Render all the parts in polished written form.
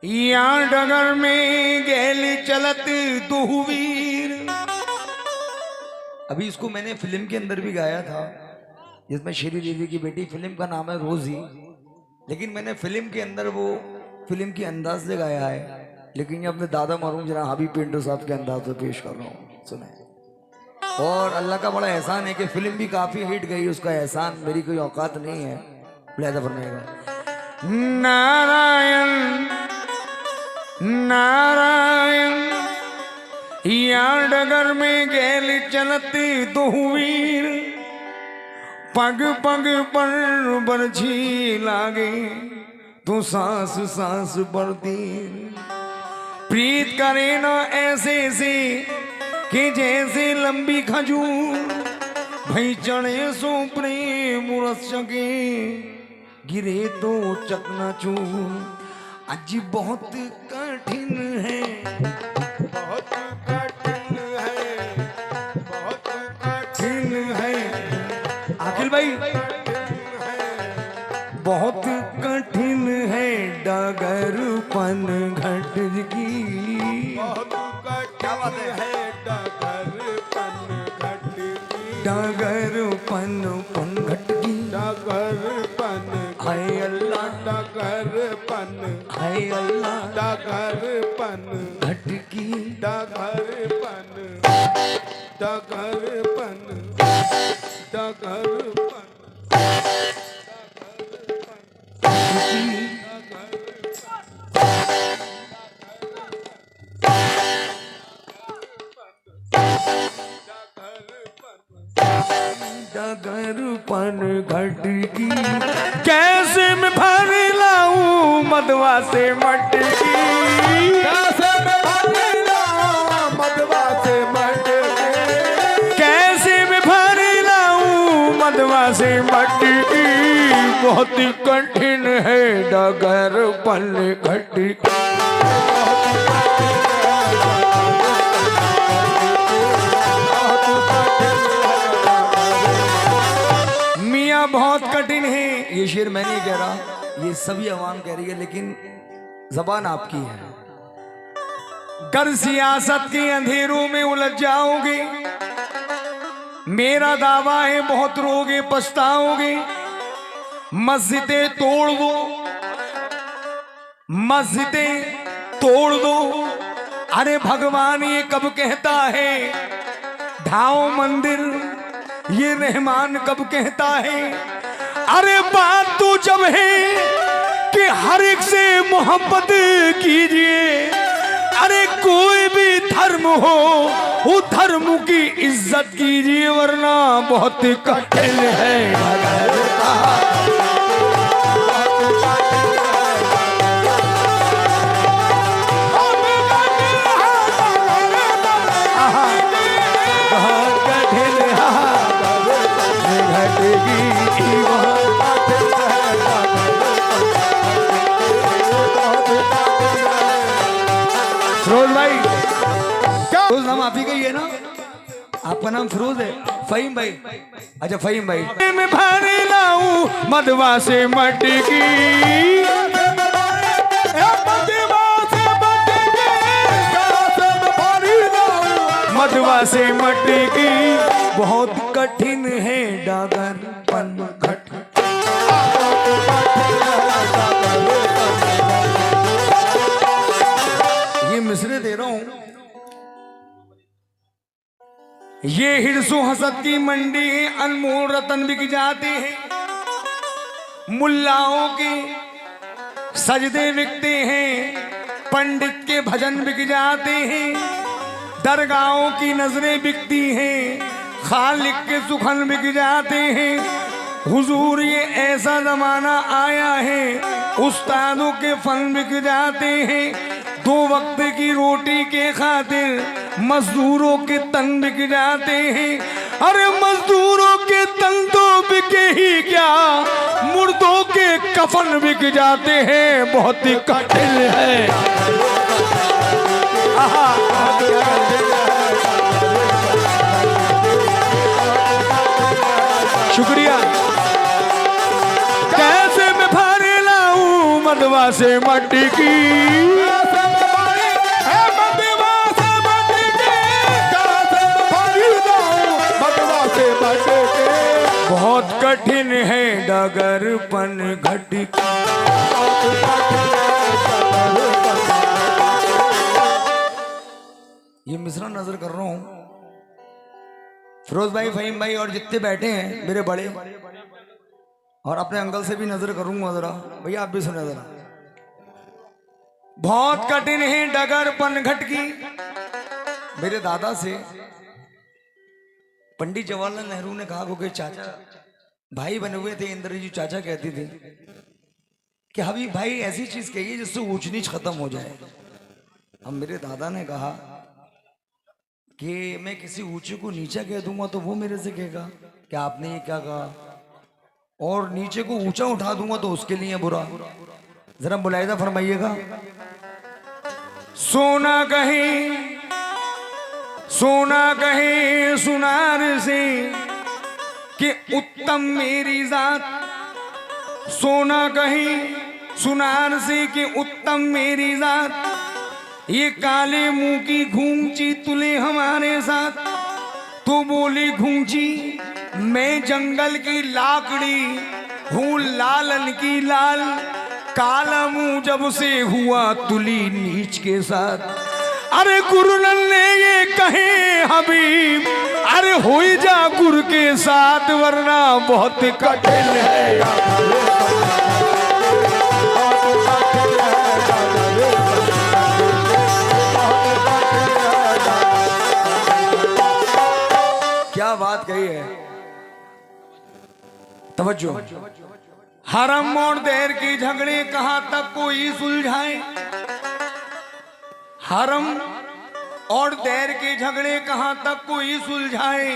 या डगर में गैली चलत दुहवीर। अभी इसको मैंने फिल्म के अंदर भी गाया था, जिसमें श्री देवी की बेटी, फिल्म का नाम है रोजी, लेकिन मैंने फिल्म के अंदर वो फिल्म की अंदाज से गाया है, लेकिन ये अपने दादा मरहूम जनाब हाबीब पिंटू साहब के अंदाज से पेश कर रहा हूँ, सुने। और अल्लाह का बड़ा एहसान है कि फिल्म भी काफी हिट गई, उसका एहसान मेरी कोई औकात नहीं है लिहाजा फरमाएगा। नारायण नारायण या डगर में गैल चलती दुहवीर, पग पग पर बरछी लागे तो सांस सांस बढ़ती। प्रीत करे ना ऐसे से कि जैसे लंबी खजूर, भई चढ़े सो प्रेम रस सके गिरे तो चकनाचूर। आज बहुत कठिन है, बहुत कठिन है, बहुत कठिन है अखिल भाई, बहुत कठिन है डगरपन घट की। बहुत कठिन है डगरपन घट की, डगरपन घट की, डगरपन हाय अल्लाह, डगरपन हाय अल्लाह, डगरपन घट की, डगरपन डगरपन डगरपन डगरपन घट की। कैसे मैं भर लाऊं मदवा से मटकी, कैसे मैं भर लाऊं मदवा से मटकी, कैसे मैं भर लाऊं मदवा से मटकी। बहुत कठिन है डगरपन घट की। बहुत कठिन है, ये शेर मैं नहीं कह रहा, ये सभी अवाम कह रही है, लेकिन जबान आपकी है। गर सियासत के अंधेरों में उलझ जाओगे, मेरा दावा है बहुत रोगे पछताओगे। मस्जिदें तोड़ दो, मस्जिदें तोड़ दो, अरे भगवान ये कब कहता है ढाओ मंदिर, ये रहमान कब कहता है। अरे बात तो जब है कि हर एक से मोहब्बत कीजिए, अरे कोई भी धर्म हो वो धर्म की इज्जत कीजिए, वरना बहुत कठिन है। फिरोज भाई, क्या फिरोज नाम आप ही का ही है ना? आपका नाम फिरोज है? फहीम भाई, अच्छा फहीम भाई। मैं भर लाऊं मदवा से मटकी, मदवा से मटकी। बहुत कठिन है डगरपन घट। ये मिसरे दे रहा हूं। ये हिरसो हसद की मंडी है, अनमोल रतन बिक जाते हैं, मुल्लाओं के सजदे बिकते हैं, पंडित के भजन बिक जाते हैं, दरगाहों की नजरें बिकती हैं, खालिक के सुखन बिक जाते हैं। हुजूर ये ऐसा जमाना आया है, उस्तादों के फन बिक जाते हैं, दो वक्त की रोटी के खातिर मजदूरों के तन बिक जाते हैं। अरे मजदूरों के तन तो बिके ही क्या, मुर्दों के कफन बिक जाते हैं। बहुत ही कठिन है। शुक्रिया। कैसे मैं भर लाऊं मदवा से मटकी, डगर पन घट की। ये मिश्रण नजर कर रहा हूं फिरोज भाई, फहीम भाई और जितने बैठे हैं मेरे बड़े, और अपने अंकल से भी नजर करूंगा जरा। भैया आप भी सुने जरा। बहुत कठिन है डगर पनघट की। मेरे दादा से पंडित जवाहरलाल नेहरू ने कहा, क्योंकि चाचा भाई बने हुए थे, इंद्रजीत चाचा कहती थी कि हबीब भाई ऐसी चीज कहिए जिससे ऊंच नीच खत्म हो जाए। अब मेरे दादा ने कहा कि मैं किसी ऊंचे को नीचा कह दूंगा तो वो मेरे से कहेगा कि आपने ये क्या कहा, और नीचे को ऊंचा उठा दूंगा तो उसके लिए बुरा। जरा मुलाहिजा फरमाइएगा। सोना कहे सुनार से कि उत्तम मेरी जात, सोना कहे सुनार से कि उत्तम मेरी जात, ये काले मुंह की घूंची तुले हमारे साथ। तो बोली घूंची मैं जंगल की लाकड़ी हूँ, लालन की लाल, काला मुंह जब से हुआ तुली नीच के साथ। अरे गुरुनन ने ये कहे हबीब, अरे हो जा गुरु के साथ वरना बहुत कठिन है। क्या बात कही है, तवज्जो। हरम और देर की झगड़े कहां तक कोई सुलझाए, हरम और देर के झगड़े कहां तक कोई सुलझाए,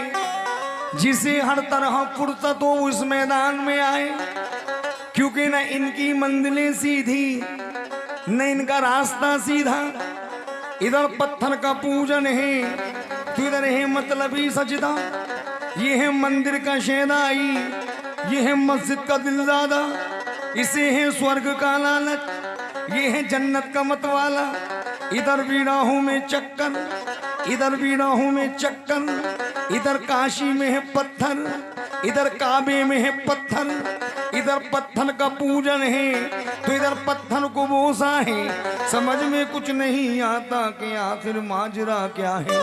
जिसे हर तरह फुर्सत हो उस मैदान में आए। क्योंकि न इनकी मंजिलें सीधी न इनका रास्ता सीधा, इधर पत्थर का पूजन है तो इधर है मतलबी सजदा। ये है मंदिर का शहदाई, ये है मस्जिद का दिलदादा, इसे है स्वर्ग का लालच, ये है जन्नत का मतवाला। इधर भी राहों में चक्कर, इधर भी राहों में चक्कर, इधर काशी में है पत्थर, इधर काबे में है पत्थर, इधर पत्थर का पूजन है तो इधर पत्थर को बोसा है। समझ में कुछ नहीं आता कि आखिर माजरा क्या है।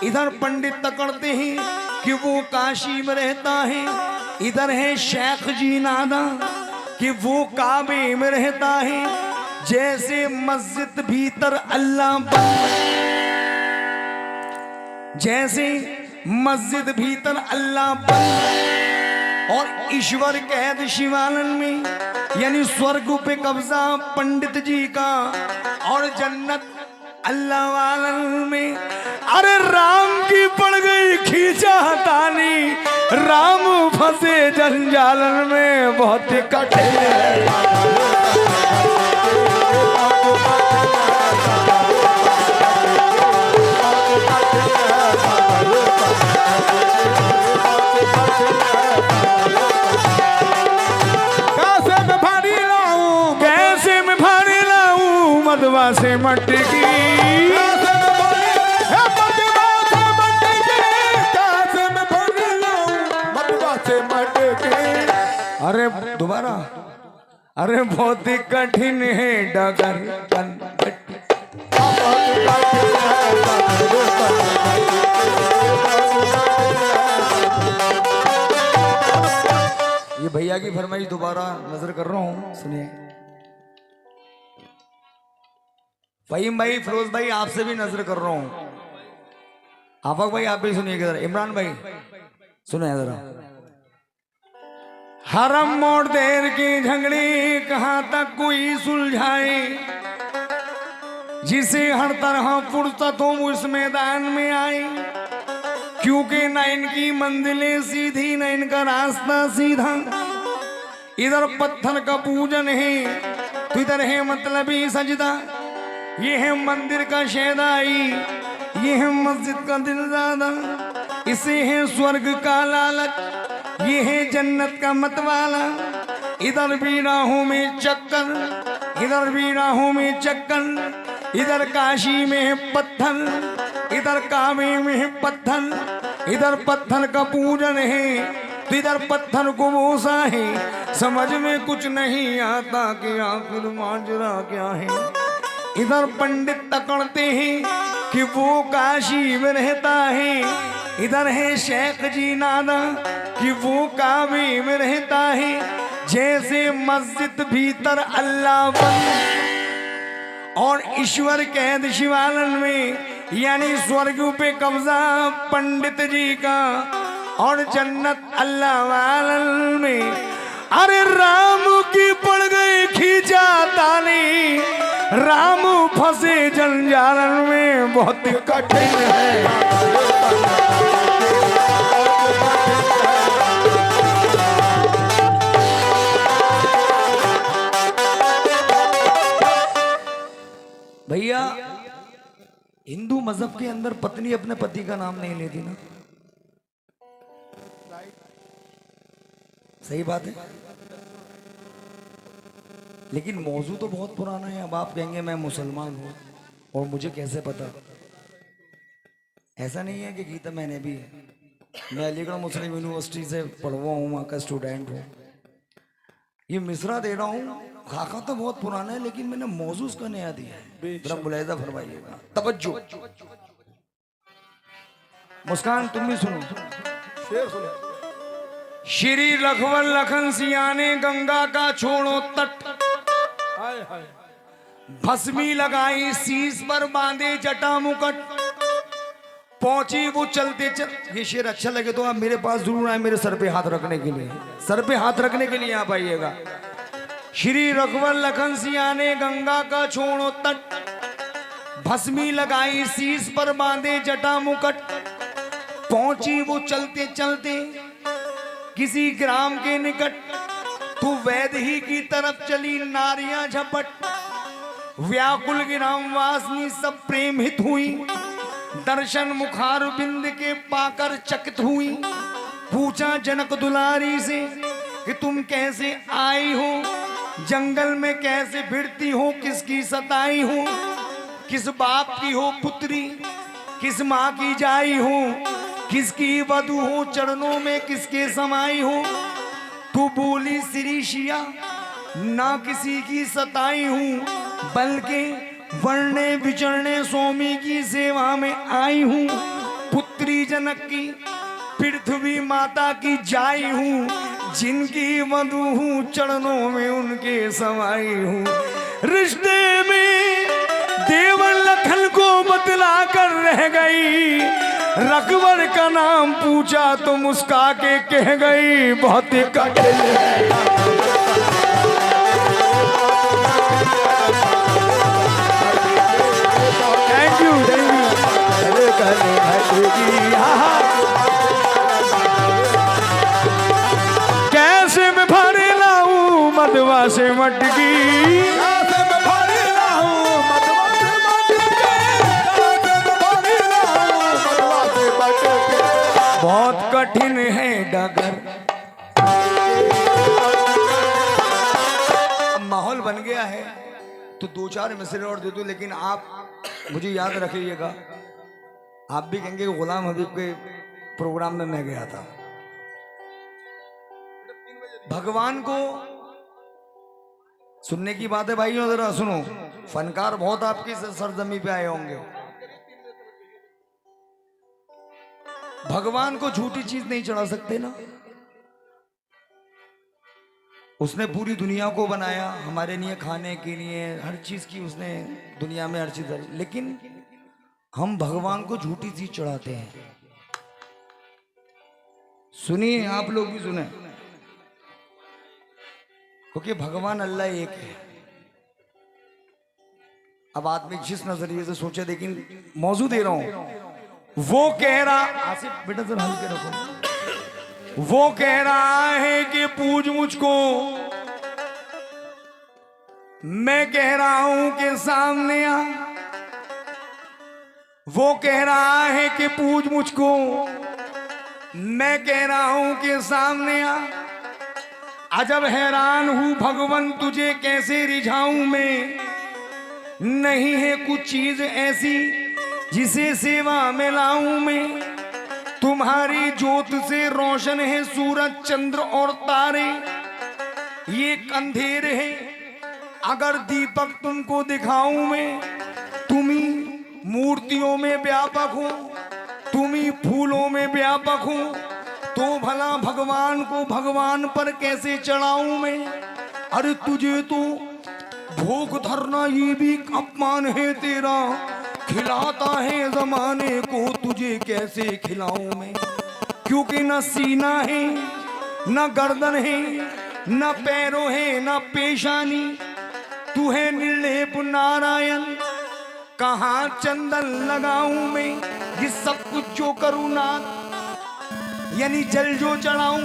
इधर पंडित तकड़ते हैं कि वो काशी में रहता है, इधर है शेख जी नादा कि वो काबे में रहता है। जैसे मस्जिद भीतर अल्लाह बंद, जैसे मस्जिद भीतर अल्लाह बंद और ईश्वर कैद शिवालन में, यानी स्वर्ग पे कब्जा पंडित जी का और जन्नत अल्लाह वालन में। अरे राम की पड़ गई खींचा तानी, राम फंसे जंजालन में बहुत कठिन है। कैसे में भारी लाऊं मधवा से मटकी, अरे दोबारा, अरे बहुत ही कठिन है डगर पनघट। ये भैया की फरमाइश दोबारा नजर कर रहा हूं, सुनिए। फहीम भाई, फिरोज भाई आपसे भी नजर कर रहा हूं। आफाक भाई आप भी सुनिए जरा। इमरान भाई सुनिए जरा। हरम और देर के झगड़े कहां तक कोई सुलझाए, जिसे हर तरह फुर्सत हो उस मैदान में आए। क्योंकि न इनकी मंजिलें सीधी न इनका रास्ता सीधा, इधर पत्थर का पूजन है तो इधर है मतलबी सजदा। ये है मंदिर का शहदाई, ये है मस्जिद का दिलदादा, इसे है स्वर्ग का लालच, ये है जन्नत का मतवाला। इधर भी राहों में चक्कर, इधर भी राहों में चक्कर, इधर काशी में है पत्थर, इधर काबे में है पत्थर, इधर पत्थर का पूजन है तो इधर पत्थर को बोसा है। समझ में कुछ नहीं आता कि आखिर माजरा क्या है। इधर पंडित तकड़ते हैं कि वो काशी में रहता है, इधर है शेख जी नाना कि वो काबे में रहता है। जैसे मस्जिद भीतर अल्लाह बंद और ईश्वर कैद शिवालन में, यानी स्वर्ग पे कब्जा पंडित जी का और जन्नत अल्लाह वालन में। अरे राम की पड़ गई खींचा ताली, राम फंसे जंजाल में, बहुत कठिन है। भैया हिंदू मजहब के अंदर पत्नी अपने पति का नाम नहीं लेती ना, सही बात है। लेकिन मौजू तो बहुत पुराना है। अब आप कहेंगे मैं मुसलमान हूं और मुझे कैसे पता। ऐसा नहीं है कि गीता मैंने भी है, मैं अलीगढ़ मुस्लिम यूनिवर्सिटी से पढ़वा हूँ, वहाँ का स्टूडेंट हूँ। ये मिसरा दे रहा हूँ, खाका तो बहुत पुराना है लेकिन मैंने मौजू उसका नया दिया है। जरा मुलाहिजा फरमाइएगा, तवज्जो। मुस्कान तुम भी सुनो, शेर सुनो। श्री लखवन लखन सियाने गंगा का छोड़ो तट, भस्मी लगाई शीश पर बांधे जटा मुकट, पहुंची वो चलते चल। ये शेर अच्छा लगे तो आप मेरे पास जरूर आए, मेरे सर पे हाथ रखने के लिए, सर पे हाथ रखने के लिए आप आइएगा। श्री रघुवर लखन सियाने गंगा का छोड़ो तट, भस्मी लगाई शीश पर बांधे जटा मुकट, पहुंची वो चलते चलते किसी ग्राम के निकट, तू वैद ही की तरफ चली नारियां झपट, व्याकुल ग्राम वासनी सब प्रेम हित हुई, दर्शन मुखार बिंद के पाकर चकित हुई। पूछा जनक दुलारी से कि तुम कैसे आई हो, जंगल में कैसे भिड़ती हो, किसकी सताई हो, किस बाप की हो पुत्री, किस माँ की जाई हो, किसकी वधु हो, चरणों में किसके समाई हो। तू बोली श्रीशिया ना किसी की सताई हूँ, बल्कि वर्णे विचरणे स्वामी की सेवा में आई हूँ। पुत्री जनक की पृथ्वी माता की जाई हूँ, जिनकी वधु हूँ चरणों में उनके समाई हूँ। रिश्ते में देवर लखन को बतला कर रह गई, रकबर का नाम पूछा तो मुस्का के कह गई, बहुत कठिन है। थैंक यू कैसे मैं भरे लाऊं मधवा से मटकी, बहुत कठिन है डगर। माहौल बन गया है तो दो चार मिसरे और दे दो, लेकिन आप मुझे याद रखिएगा, आप भी कहेंगे गुलाम हबीब के प्रोग्राम में मैं गया था। भगवान को सुनने की बात है भाइयों, जरा सुनो। फनकार बहुत आपकी सरजमी पे आए होंगे। भगवान को झूठी चीज नहीं चढ़ा सकते ना। उसने पूरी दुनिया को बनाया हमारे लिए, खाने के लिए, हर चीज की उसने दुनिया में हर चीज, लेकिन हम भगवान को झूठी चीज चढ़ाते हैं। सुनिए, आप लोग भी सुने, क्योंकि भगवान अल्लाह एक है। अब आदमी जिस नजरिए से सोचे, लेकिन मौजू दे रहा हूं। वो कह रहा, आसिफ बेटा जरा हल्के रखो। वो कह रहा है कि पूज मुझको, मैं कह रहा हूं कि सामने आ। वो कह रहा है कि पूज मुझको, मैं कह रहा हूं कि सामने आ। अजब हैरान हूं भगवन तुझे कैसे रिझाऊं मैं, नहीं है कुछ चीज ऐसी जिसे सेवा में लाऊं मैं। तुम्हारी ज्योत से रोशन है सूरज चंद्र और तारे, ये अंधेर है, अगर दीपक तुमको दिखाऊं मैं, तुम ही मूर्तियों में व्यापक हो, तुम ही फूलों में व्यापक हो, तो भला भगवान को भगवान पर कैसे चढ़ाऊं मैं? अरे तुझे तो भूख धरना ये भी अपमान है तेरा, खिलाता है जमाने को तुझे कैसे खिलाऊं मैं? क्योंकि न सीना है, न गर्दन है, न पैरों है, न पेशानी, तू है निर्लेप नारायण, कहाँ चंदन लगाऊं मैं? ये सब कुछ जो करूं ना, यानी जल जो चढ़ाऊं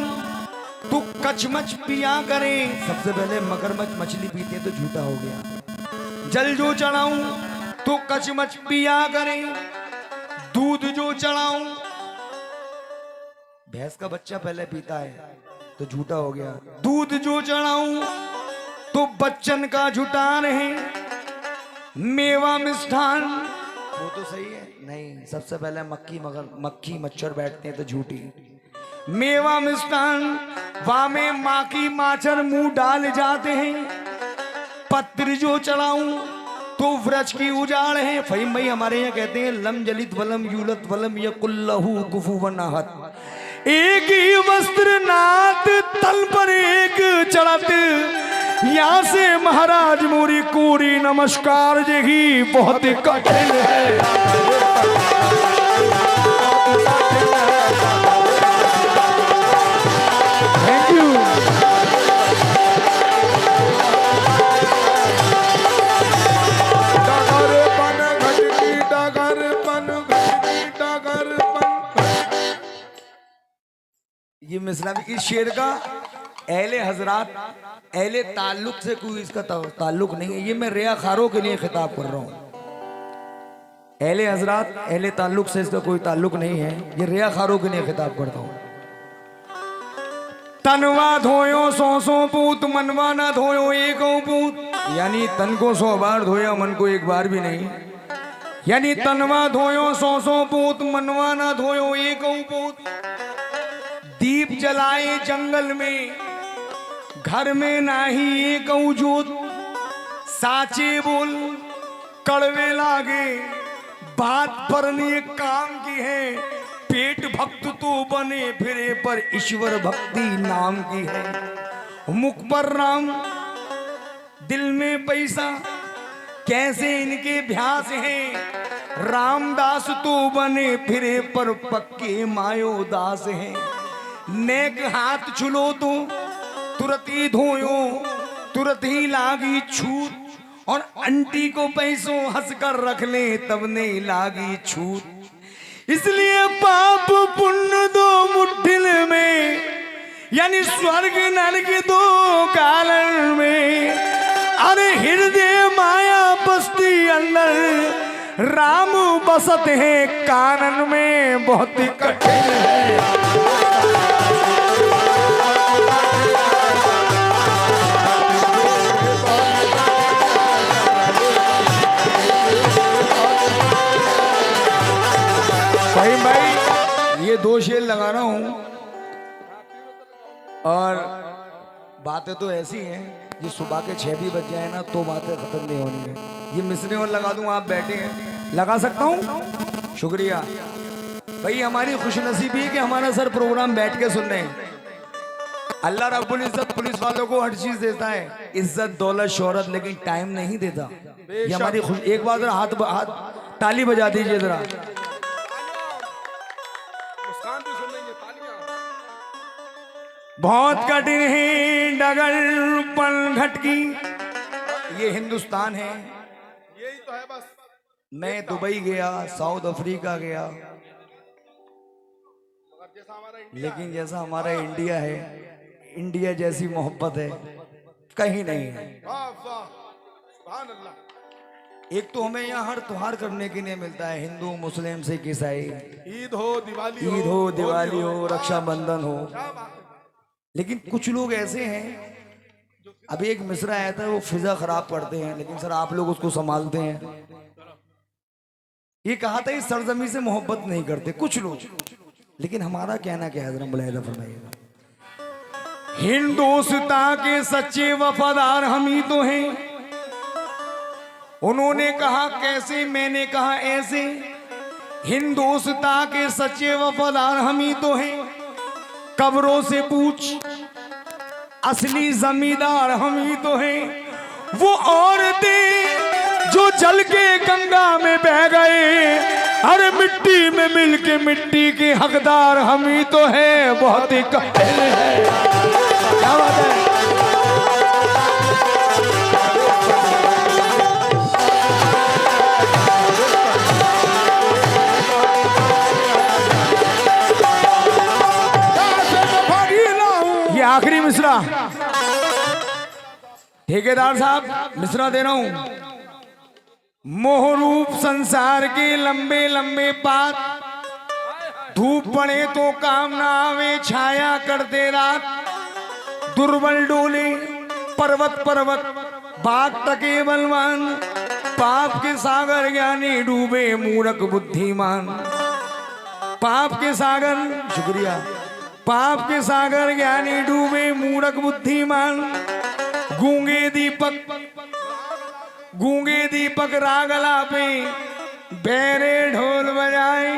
तो कचमच पिया करे। सबसे पहले मगरमच्छ मछली पीते तो झूठा हो गया। जल जो चढ़ाऊं तो कचमच पिया करे, दूध जो चढ़ाऊं, भैंस का बच्चा पहले पीता है तो झूठा हो गया। दूध जो चढ़ाऊं तो बच्चन का जुटान है, मेवा मिष्ठान वो तो सही है नहीं, सबसे पहले मक्खी मच्छर बैठते हैं तो झूठी। मेवा मिष्ठान वामे माँ की माचर मुंह डाल जाते हैं। पत्र जो चढ़ाऊं तो व्रज की उजाड़ है। फही मई हमारे यहाँ कहते हैं लम जलित वलम यूलत वलम यकुल्लहु कुफुवनाहत। एक ही वस्त्र नाथ तल पर एक चढ़त, यहाँ से महाराज मोरी कोरी नमस्कार जही बहुत कठिन है। Thank you. ये मिसरा इस शेर का अहले हजरात अहले ताल्लुक से कोई इसका ताल्लुक नहीं है। ये मैं रिया खारों के लिए खिताब कर रहा हूँ। अहले हजरात अहले ताल्लुक से इसका कोई ताल्लुक नहीं है। ये रिया खारों के लिए खिताब करता हूँ। तनवा धोयो सौ पूत, मनवा ना धोयो एक पूत, यानी तन को 100 बार धोया मन को एक बार भी नहीं। यानी तनवा धोयो सौ पूत, मनवा ना धोयो एक पूत। दीप जलाए जंगल में, घर में नाही एक जोत। साचे बोल कड़वे लागे, बात परने काम की है। पेट भक्त तो बने फिरे पर ईश्वर भक्ति नाम की है। मुख पर राम दिल में पैसा, कैसे इनके भ्यास हैं। रामदास तो बने फिरे पर पक्के मायो दास हैं। नेक हाथ छुलो तो तुरंत ही धोयो, तुरंत ही लागी छूत। और अंटी को पैसों हंसकर रख ले तब नहीं लागी छूत। इसलिए पाप पुण्य दो मुट्ठिल में, यानी स्वर्ग नरक दो कालन में। अरे हृदय माया बस्ती अंदर, राम बसत है कानन में बहुत कठिन है। भाई ये 2 शेर लगा रहा हूं और बातें तो ऐसी हैं ये सुबह के 6 भी बज जाए ना तो बातें खत्म नहीं होनी है। ये मिसरे और लगा दूं, आप बैठे हैं, लगा सकता हूं? शुक्रिया भाई। हमारी खुशनसीबी है कि हमारा सर प्रोग्राम बैठ के सुन रहे हैं। अल्लाह रब्बुल इज्जत पुलिस वालों को हर चीज देता है, इज्जत दौलत शोहरत, लेकिन टाइम नहीं देता। ये हमारी एक बार हाथ ताली बजा दीजिए जरा। बहुत कठिन है डगर पल घटकी, ये हिंदुस्तान है, यही तो है बस। मैं दुबई गया, साउथ अफ्रीका गया, लेकिन जैसा हमारा इंडिया है, इंडिया जैसी मोहब्बत है कहीं नहीं है। एक तो हमें यहाँ हर त्योहार करने के लिए मिलता है, हिंदू मुस्लिम सिख ईसाई, ईद हो दिवाली हो रक्षाबंधन हो। लेकिन कुछ लोग ऐसे हैं, अभी एक मिसरा आया था, वो फिजा खराब करते हैं, लेकिन सर आप लोग उसको संभालते हैं। ये कहा था इस सरजमी से मोहब्बत नहीं करते कुछ लोग, लेकिन हमारा कहना क्या है, जरा मुलाहिजा फरमाइएगा। हिंदोस्तां के सच्चे वफादार हम ही तो हैं। उन्होंने कहा कैसे, मैंने कहा ऐसे। हिंदोस्तां के सच्चे वफादार हम ही तो हैं। कब्रों से पूछ, असली जमींदार हम ही तो हैं। वो औरतें जो जल के गंगा में बह गए, अरे मिट्टी में मिल के मिट्टी के हकदार हम ही तो हैं। बहुत ही कहल है, क्या बात है। ये आखिरी मिसरा ठेकेदार साहब मिसरा दे रहा हूं। मोहरूप संसार के लंबे लंबे पात, धूप पड़े तो काम ना आवे, छाया करते रात। दुर्बल डोले पर्वत पर्वत, बाग तके बलवान। पाप के सागर ज्ञानी डूबे मूर्ख बुद्धिमान। पाप के सागर, शुक्रिया। पाप के सागर ज्ञानी डूबे मूर्ख बुद्धिमान। गूंगे दीपक रागला पे बैरे ढोल बजाए।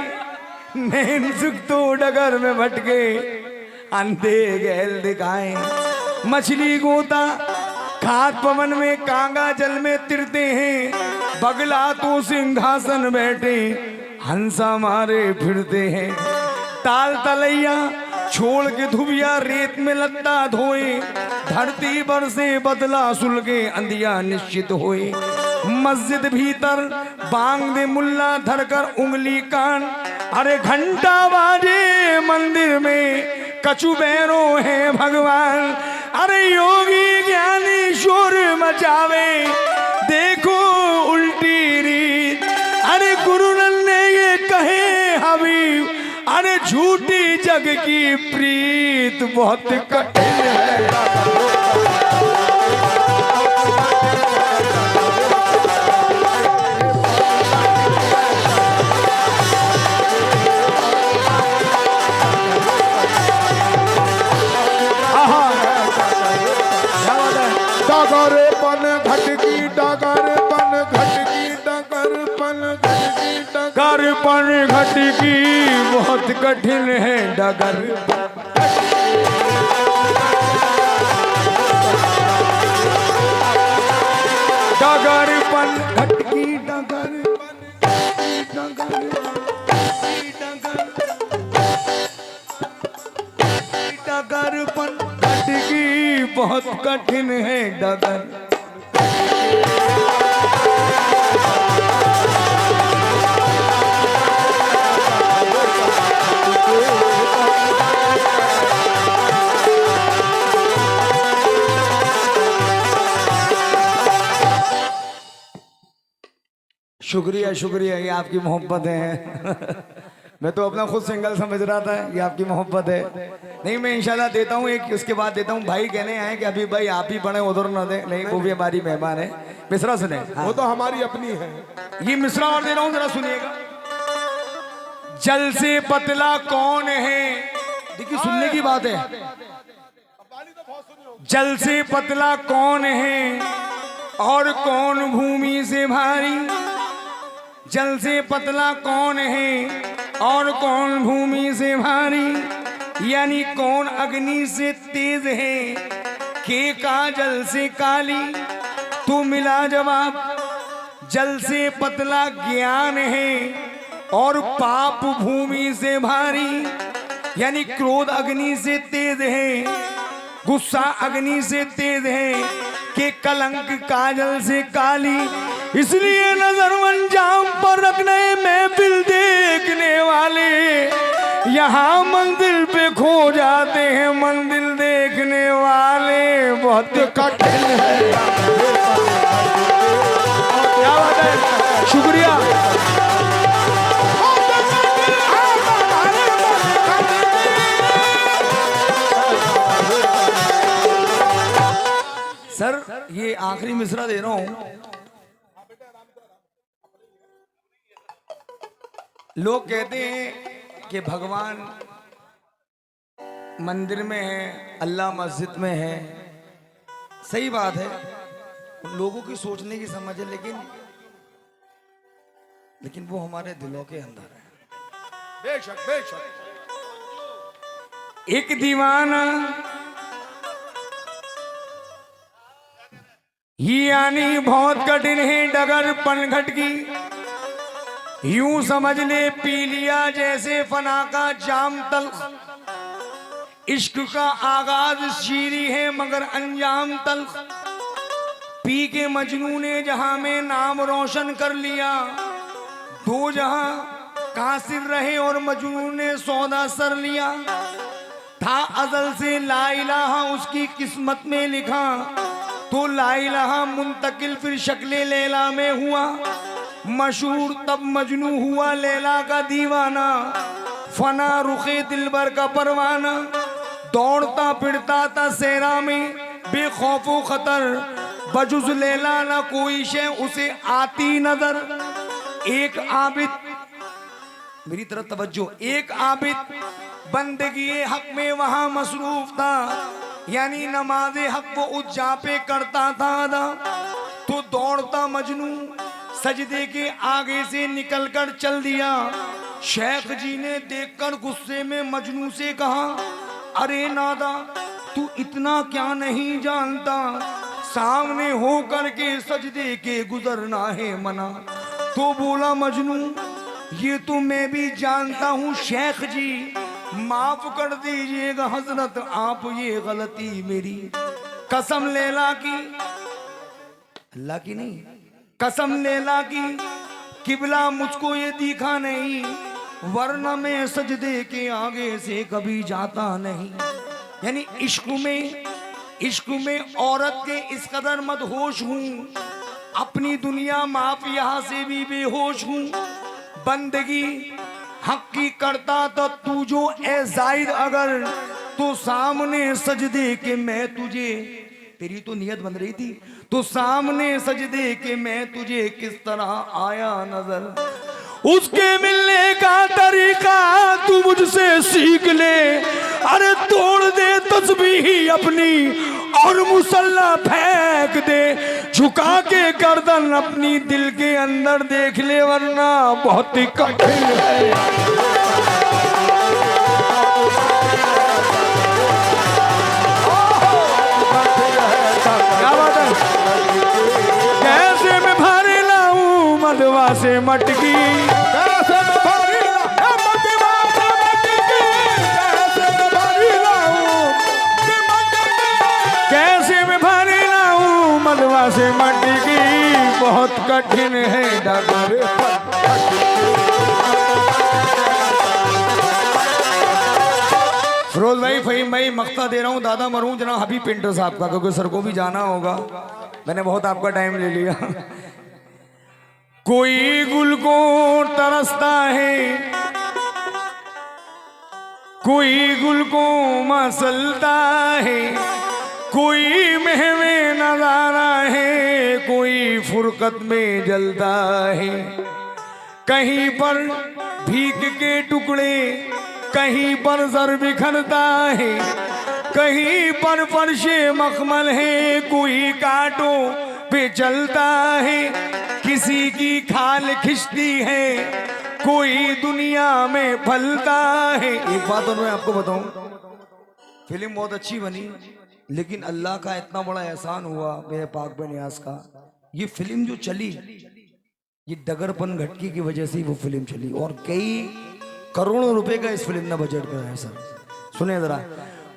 नैन सुख तो डगर में भटके, अंधे गैल दिखाए। मछली गोता खात पवन में, कांगा जल में तिरते हैं। बगला तो सिंहासन बैठे, हंसा मारे फिरते हैं। ताल तलैया छोड़ के धुबिया रेत में लत्ता धोए। धरती पर से बदला सुलगे, अंधिया निश्चित होए। मस्जिद भीतर बांग दे मुल्ला धरकर उंगली कान। अरे घंटा बाजे मंदिर में, कछु बैरों है भगवान। अरे योगी ज्ञानी शोर मचावे, देखो उल्टी रीत। अरे गुरु ने ये कहे हबीब, अरे झूठी जग की प्रीत बहुत कठिन है। डगरपन घटकी डगरपन घटकी डगरपन घटकी डगरपन घटकी बहुत कठिन है। डगर डगरपन घटकी डगर डगरपन घटकी बहुत कठिन है। डगर शुक्रिया शुक्रिया, ये आपकी मोहब्बत है। मैं तो अपना खुद सिंगल समझ रहा था, ये आपकी मोहब्बत है। नहीं मैं इंशाल्लाह देता हूँ एक, उसके बाद देता हूँ। भाई कहने आए कि अभी भाई आप ही पढ़े, उधर ना दे। नहीं वो भी हमारी मेहमान है। मिसरा सुने। वो तो हमारी अपनी है। ये मिसरा और दे रहा हूँ, जरा सुनिएगा। जल से पतला कौन है, देखिए सुनने की बात है। जल से पतला कौन है और कौन भूमि से भारी। जल से पतला कौन है और कौन भूमि से भारी। यानी कौन अग्नि से तेज है, के का जल से काली। तू मिला जवाब, जल से पतला ज्ञान है और पाप भूमि से भारी। यानी क्रोध अग्नि से तेज है, गुस्सा अग्नि से तेज है, के कलंक काजल से काली। इसलिए नजर अंजाम पर रखने महफिल देखने वाले यहाँ मंदिर पे खो जाते हैं। मंदिर देखने वाले बहुत कठिन है। क्या बात है, शुक्रिया। सर ये आखिरी मिसरा दे रहा हूं। लोग कहते हैं कि भगवान मंदिर में है, अल्लाह मस्जिद में है, सही बात है, लोगों की सोचने की समझ है, लेकिन वो हमारे दिलों के अंदर है। बेशक बेशक। एक दीवाना ये यानी बहुत कठिन है डगर पनघट की, यूं समझ ले पी लिया जैसे फना का जाम तल्ख। इश्क का आगाज शीरी है मगर अंजाम तल्ख। पी के मजनू ने जहां में नाम रोशन कर लिया, दो जहां कासिर रहे और मजनू ने सौदा सर लिया। था अजल से ला इलाहा उसकी किस्मत में लिखा, तो ला इलाहा मुंतकिल फिर शक्ले लैला में हुआ। मशहूर तब मजनू हुआ लैला का दीवाना, फना रुखे दिलबर का परवाना। दौड़ता फिरता था सेरा में बेखौफो खतर, बजुज लैला ना कोई शे उसे आती नजर। एक आबिद, मेरी तरफ तवज्जो, एक आबिद बंदगी हक में वहां मसरूफ था, यानी नमाज हक वो उस जा पे करता था अदा। तो दौड़ता मजनू सजदे के आगे से निकलकर चल दिया। शेख जी ने देखकर गुस्से में मजनू से कहा, अरे नादा तू इतना क्या नहीं जानता, सामने हो करके सजदे के गुजरना है मना। तो बोला मजनू, ये तो मैं भी जानता हूँ शेख जी, माफ कर दीजिएगा हजरत आप ये गलती मेरी। कसम लैला की, अल्लाह की नहीं, कसम लैला की किबला मुझको ये दिखा नहीं, वरना मैं सजदे के आगे से कभी जाता नहीं। यानी इश्क में औरत के इस कदर मदहोश हूँ, अपनी दुनिया माफ यहाँ से भी बेहोश हूँ। बंदगी हक की करता तो तू जो ए जाहिद अगर, तो सामने सजदे के मैं तुझे, तेरी तो नियत बन रही थी, तो सामने सजदे के मैं तुझे किस तरह आया नजर। उसके मिलने का तरीका तू मुझसे सीख ले, अरे तोड़ दे तस्बीह अपनी और मुसल्ला फेंक दे, झुका के गर्दन अपनी दिल के अंदर देख ले, वरना बहुत ही कठिन है। क्या बात है? कैसे मैं भारी लाऊं मदवा से मटकी, कैसे मैं भारी लाऊं मदवा से मटकी, कैसे मैं भारी लाऊं कैसे मैं भारी लाऊं मदवा से मटकी, बहुत कठिन है डगर। फिरोज भाई, फहीम भाई, मख्ता दे रहा हूँ दादा मरहूम जनाब हबीब पेंटर साहब का, क्योंकि सर को भी जाना होगा, मैंने बहुत आपका टाइम ले लिया। कोई गुल को तरसता है, कोई गुल को मसलता है, कोई महवे नजारा है, कोई फुरकत में जलता है। कहीं पर भीख के टुकड़े, कहीं पर जर बिखरता है, कहीं पर फर्शे मखमल है, कोई कांटों पे चलता है, किसी की खाल खिंचती है, कोई दुनिया में फलता है। एक बात और मैं आपको बताऊं, फिल्म बहुत अच्छी बनी, लेकिन अल्लाह का इतना बड़ा एहसान हुआ मेरे पाक पे नियाज का, ये फिल्म जो चली ये डगरपन घटकी की वजह से ही वो फिल्म चली, और कई करोड़ों रुपए का इस फिल्म ने बजट करा है सर। सुने जरा,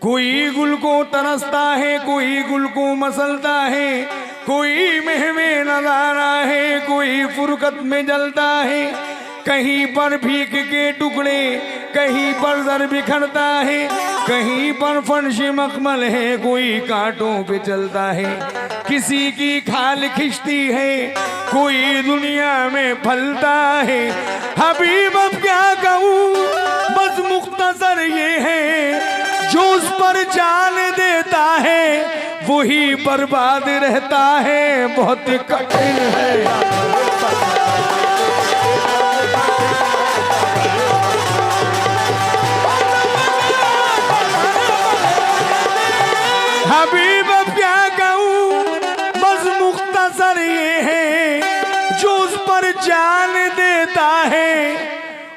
कोई गुल को तरसता है, कोई गुल को मसलता है, कोई महवे नजारा है, कोई फुरकत में जलता है, कहीं पर भीख के टुकड़े, कहीं पर जर बिखरता है, कहीं पर फर्श मखमल है, कोई कांटों पे चलता है, किसी की खाल खिंचती है, कोई दुनिया में फलता है। हबीब अब क्या कहूँ, बस मुख्तसर ये है, जो उस पर जान देता है वही बर्बाद रहता है, बहुत कठिन है। हबीब अब क्या कहूँ, बस मुख्तसर ये है, जो उस पर जान देता है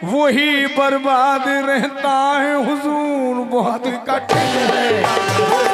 वही बर्बाद रहता है। हुजूर बहुत कठिन है।